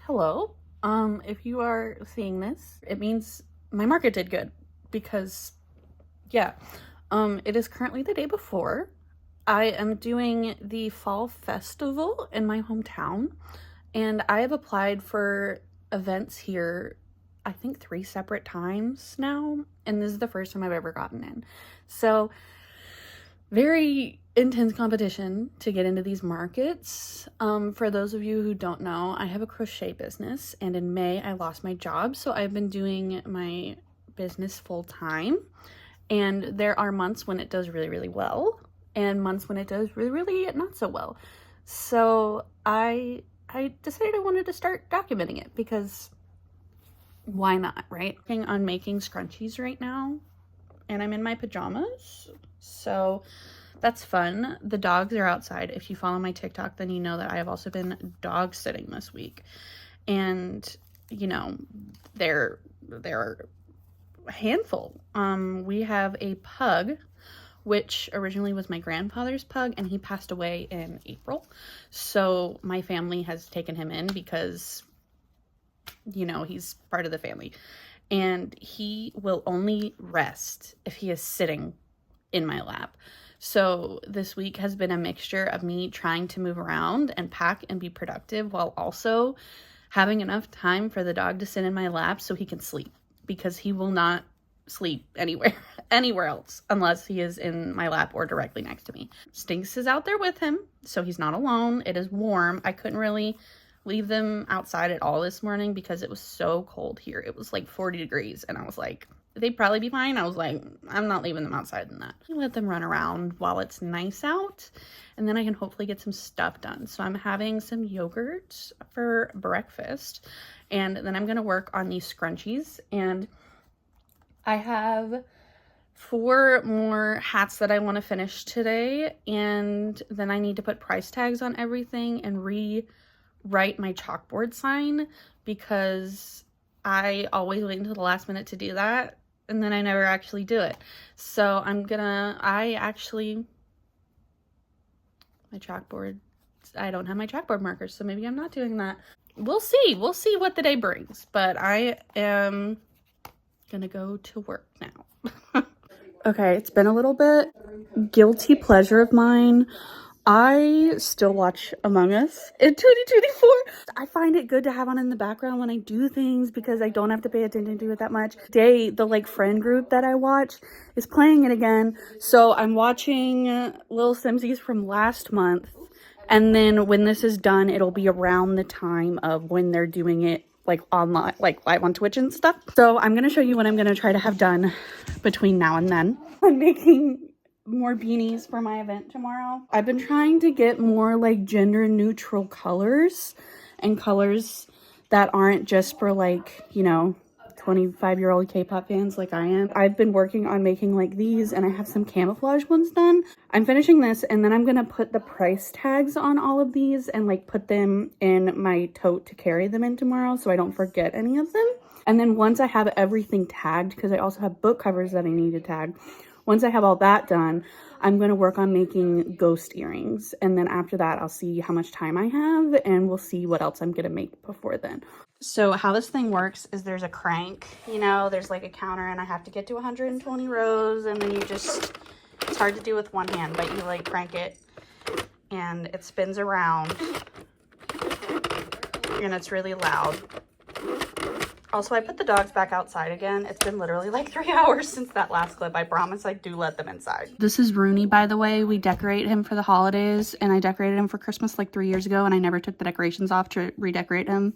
Hello. If you are seeing this, it means my market did good because yeah. It is currently the day before. I am doing the fall festival in my hometown, and I have applied for events here I think 3 separate times now, and this is the first time I've ever gotten in. So very intense competition to get into these markets. For those of you who don't know, I have a crochet business, and in May I lost my job, so I've been doing my business full time. And there are months when it does really, really well, and months when it does really, really not so well. So I decided I wanted to start documenting it because why not, right? I'm working on making scrunchies right now, and I'm in my pajamas, so that's fun. The dogs are outside. If you follow my TikTok, then you know that I have also been dog sitting this week. And, you know, they're a handful. We have a pug, which originally was my grandfather's pug, and he passed away in April. So my family has taken him in because, you know, he's part of the family. And he will only rest if he is sitting in my lap. So this week has been a mixture of me trying to move around and pack and be productive while also having enough time for the dog to sit in my lap so he can sleep, because he will not sleep anywhere else unless he is in my lap or directly next to me. Stinks is out there with him, so he's not alone. It is warm. I couldn't really leave them outside at all this morning because it was so cold here. It was like 40 degrees, and I was like, they'd probably be fine. I was like, I'm not leaving them outside in that. I let them run around while it's nice out, and then I can hopefully get some stuff done. So I'm having some yogurt for breakfast, and then I'm gonna work on these scrunchies. And I have 4 more hats that I want to finish today, and then I need to put price tags on everything and rewrite my chalkboard sign because I always wait until the last minute to do that, and then I never actually do it. So my chalkboard, I don't have my chalkboard markers, so maybe I'm not doing that. We'll see what the day brings, but I am gonna go to work now. Okay, it's been a little bit. Guilty pleasure of mine, I still watch Among Us in 2024. I find it good to have on in the background when I do things because I don't have to pay attention to it that much. Today, the friend group that I watch is playing it again. So I'm watching Little Simsies from last month. And then when this is done, it'll be around the time of when they're doing it online, live on Twitch and stuff. So I'm going to show you what I'm going to try to have done between now and then. I'm making more beanies for my event tomorrow. I've been trying to get more gender neutral colors and colors that aren't just for 25-year-old K-pop fans like I am. I've been working on making these, and I have some camouflage ones done. I'm finishing this, and then I'm gonna put the price tags on all of these and put them in my tote to carry them in tomorrow so I don't forget any of them. And then once I have everything tagged, because I also have book covers that I need to tag, once I have all that done, I'm going to work on making ghost earrings. And then after that, I'll see how much time I have, and we'll see what else I'm going to make before then. So how this thing works is there's a crank, there's a counter, and I have to get to 120 rows, and then it's hard to do with one hand, but you crank it and it spins around, and it's really loud. Also, I put the dogs back outside again. It's been literally 3 hours since that last clip. I promise I do let them inside. This is Rooney, by the way. We decorate him for the holidays, and I decorated him for Christmas 3 years ago, and I never took the decorations off to redecorate him.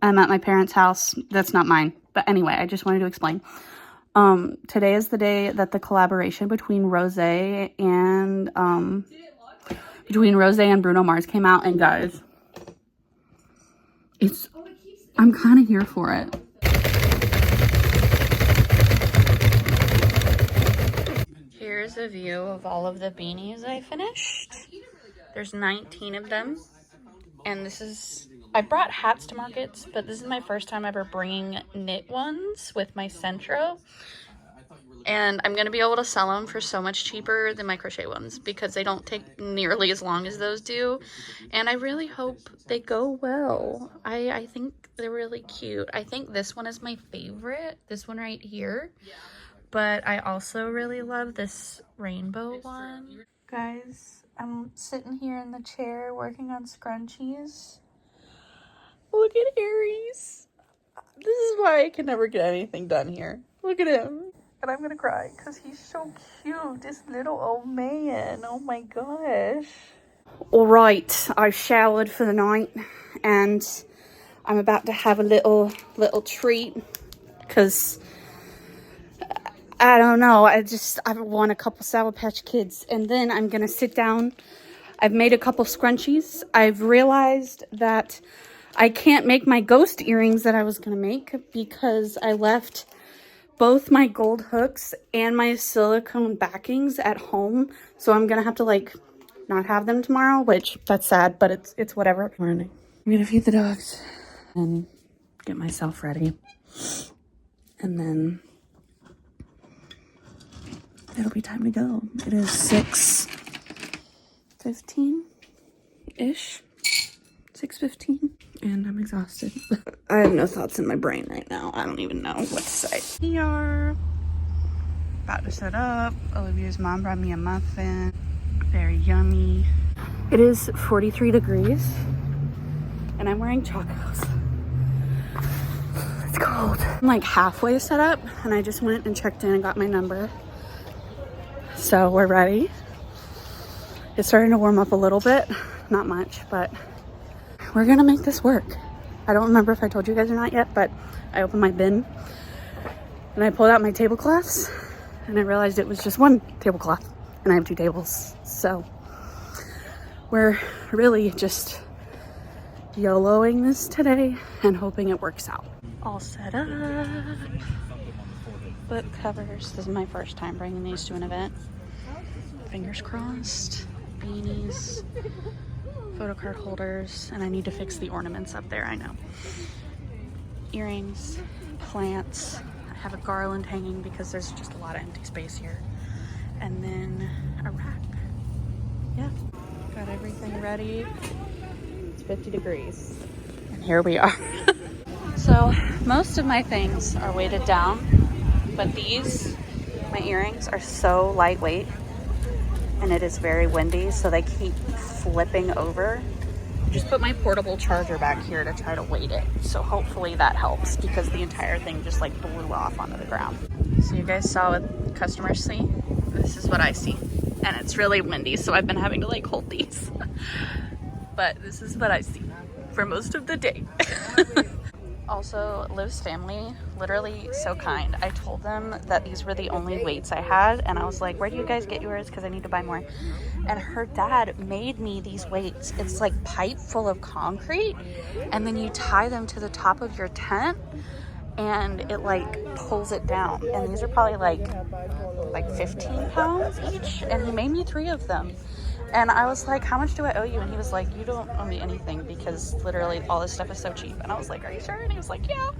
I'm at my parents' house. That's not mine. But anyway, I just wanted to explain. Today is the day that the collaboration between Rosé and Bruno Mars came out, and guys, I'm kind of here for it. Here's a view of all of the beanies I finished. There's 19 of them. And I brought hats to markets, but this is my first time ever bringing knit ones with my Centro. And I'm going to be able to sell them for so much cheaper than my crochet ones because they don't take nearly as long as those do. And I really hope they go well. I think they're really cute. I think this one is my favorite, this one right here. But I also really love this rainbow one. Guys, I'm sitting here in the chair working on scrunchies. Look at Aries. This is why I can never get anything done here. Look at him. And I'm gonna cry because he's so cute. This little old man. Oh my gosh. All right, I've showered for the night and I'm about to have a little treat because I don't know. I want a couple Sour Patch Kids and then I'm gonna sit down. I've made a couple scrunchies. I've realized that I can't make my ghost earrings that I was gonna make because I left both my gold hooks and my silicone backings at home. So I'm gonna have to like not have them tomorrow, which that's sad, but it's whatever. Morning. I'm gonna feed the dogs and get myself ready. And then it'll be time to go. It is 6:15-ish. 6:15 and I'm exhausted. I have no thoughts in my brain right now. I don't even know what to say. We are about to set up. Olivia's mom brought me a muffin. Very yummy. It is 43 degrees and I'm wearing chacos. It's cold. I'm like halfway set up and I just went and checked in and got my number. So we're ready. It's starting to warm up a little bit. Not much, but we're gonna make this work. I don't remember if I told you guys or not yet, but I opened my bin and I pulled out my tablecloths and I realized it was just one tablecloth and I have 2 tables. So we're really just YOLOing this today and hoping it works out. All set up. Book covers. This is my first time bringing these to an event. Fingers crossed. Beanies. Photo card holders, and I need to fix the ornaments up there, I know. Earrings, plants. I have a garland hanging because there's just a lot of empty space here. And then a rack. Yeah, got everything ready. It's 50 degrees. And here we are. So most of my things are weighted down, but these, my earrings, are so lightweight. And it is very windy, so they keep flipping over. Just put my portable charger back here to try to weight it. So hopefully that helps because the entire thing just like blew off onto the ground. So you guys saw what customers see? This is what I see. And it's really windy, so I've been having to like hold these. But this is what I see for most of the day. Also, Liv's family, literally so kind. I told them that these were the only weights I had, and I was like, where do you guys get yours? Because I need to buy more. And her dad made me these weights. It's like pipe full of concrete, and then you tie them to the top of your tent, and it like pulls it down. And these are probably like 15 pounds each, and he made me 3 of them. And I was like, how much do I owe you? And he was like, you don't owe me anything because literally all this stuff is so cheap. And I was like, are you sure? And he was like, yeah.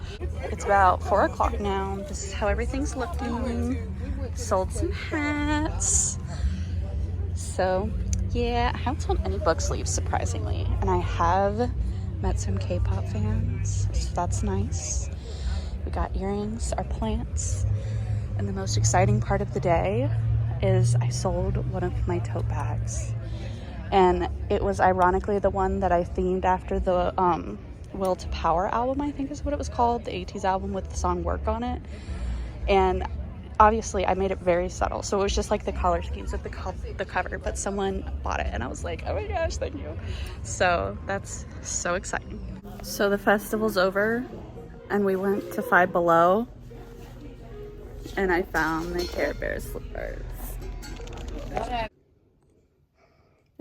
It's about 4 o'clock now. This is how everything's looking. Sold some hats. So yeah, I haven't sold any book sleeves, surprisingly. And I have met some K-pop fans, so that's nice. We got earrings, our plants. And the most exciting part of the day is I sold one of my tote bags. And it was ironically the one that I themed after the Will to Power album, I think is what it was called, the 80s album with the song Work on it. And obviously I made it very subtle, so it was just like the color schemes of the cover, but someone bought it and I was like, oh my gosh, thank you. So that's so exciting. So the festival's over and we went to Five Below and I found the Care Bear slippers.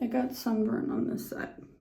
I got sunburn on this side.